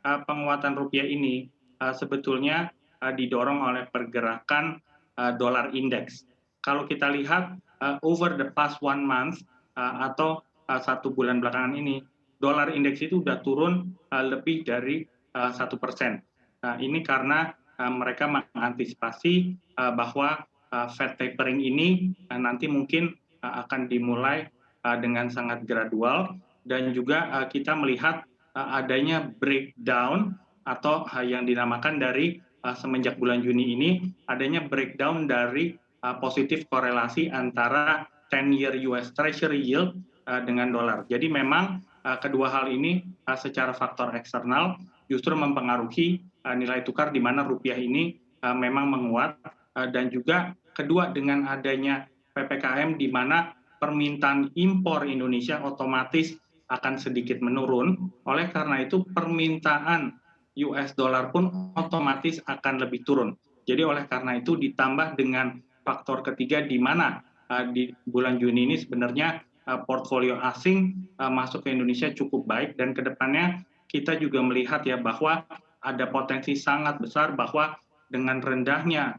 penguatan rupiah ini sebetulnya didorong oleh pergerakan dolar indeks. Kalau kita lihat over the past 1 month atau 1 bulan belakangan ini, dolar indeks itu sudah turun lebih dari 1%. Ini karena mereka mengantisipasi bahwa Fed tapering ini nanti mungkin akan dimulai dengan sangat gradual, dan juga kita melihat adanya breakdown atau yang dinamakan dari semenjak bulan Juni ini adanya breakdown dari positif korelasi antara 10-year US Treasury yield dengan dolar. Jadi memang kedua hal ini secara faktor eksternal justru mempengaruhi nilai tukar di mana rupiah ini memang menguat, dan juga kedua dengan adanya PPKM di mana permintaan impor Indonesia otomatis akan sedikit menurun. Oleh karena itu permintaan US dollar pun otomatis akan lebih turun. Jadi oleh karena itu ditambah dengan faktor ketiga di mana di bulan Juni ini sebenarnya portfolio asing masuk ke Indonesia cukup baik, dan kedepannya kita juga melihat ya bahwa ada potensi sangat besar bahwa dengan rendahnya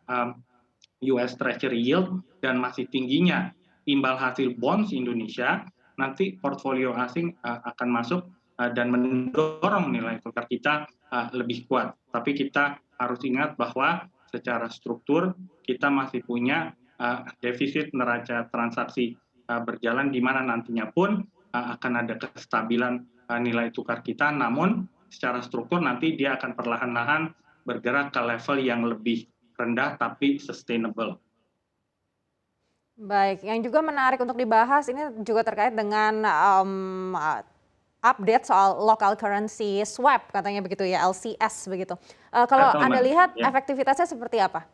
US Treasury yield dan masih tingginya imbal hasil bonds Indonesia, nanti portfolio asing akan masuk dan mendorong nilai tukar kita lebih kuat. Tapi kita harus ingat bahwa secara struktur kita masih punya defisit neraca transaksi berjalan di mana nantinya pun akan ada kestabilan nilai tukar kita, namun secara struktur nanti dia akan perlahan-lahan bergerak ke level yang lebih rendah tapi sustainable. Baik, yang juga menarik untuk dibahas ini juga terkait dengan update soal local currency swap katanya begitu ya, LCS begitu. Kalau Betul, Anda Mbak. lihat Ya. efektivitasnya seperti apa?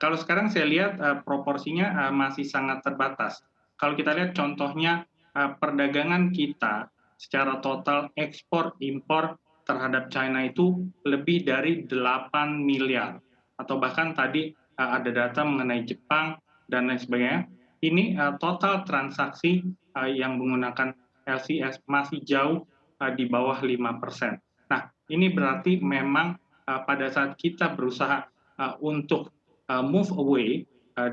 Kalau sekarang saya lihat proporsinya masih sangat terbatas. Kalau kita lihat contohnya perdagangan kita secara total ekspor impor terhadap China itu lebih dari 8 miliar, atau bahkan tadi ada data mengenai Jepang dan lain sebagainya. Ini total transaksi yang menggunakan LCS masih jauh di bawah 5%. Nah, ini berarti memang pada saat kita berusaha untuk move away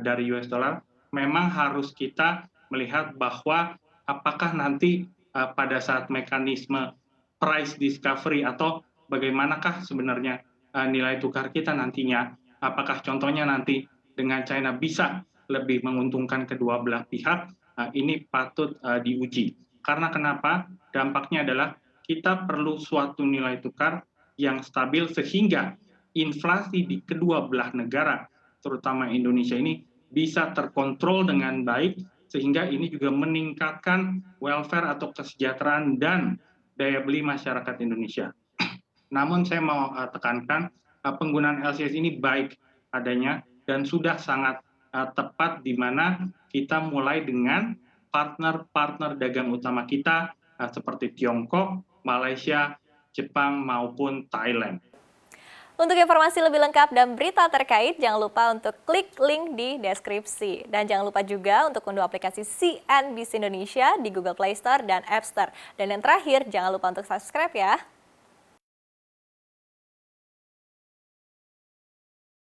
dari US dollar, memang harus kita melihat bahwa apakah nanti pada saat mekanisme price discovery atau bagaimanakah sebenarnya nilai tukar kita nantinya, apakah contohnya nanti dengan China bisa lebih menguntungkan kedua belah pihak, ini patut diuji. Karena kenapa? Dampaknya adalah kita perlu suatu nilai tukar yang stabil sehingga inflasi di kedua belah negara terutama Indonesia ini bisa terkontrol dengan baik, sehingga ini juga meningkatkan welfare atau kesejahteraan dan daya beli masyarakat Indonesia. Namun saya mau tekankan penggunaan LCS ini baik adanya dan sudah sangat tepat di mana kita mulai dengan partner-partner dagang utama kita seperti Tiongkok, Malaysia, Jepang maupun Thailand. Untuk informasi lebih lengkap dan berita terkait, jangan lupa untuk klik link di deskripsi. Dan jangan lupa juga untuk unduh aplikasi CNBC Indonesia di Google Play Store dan App Store. Dan yang terakhir, jangan lupa untuk subscribe ya.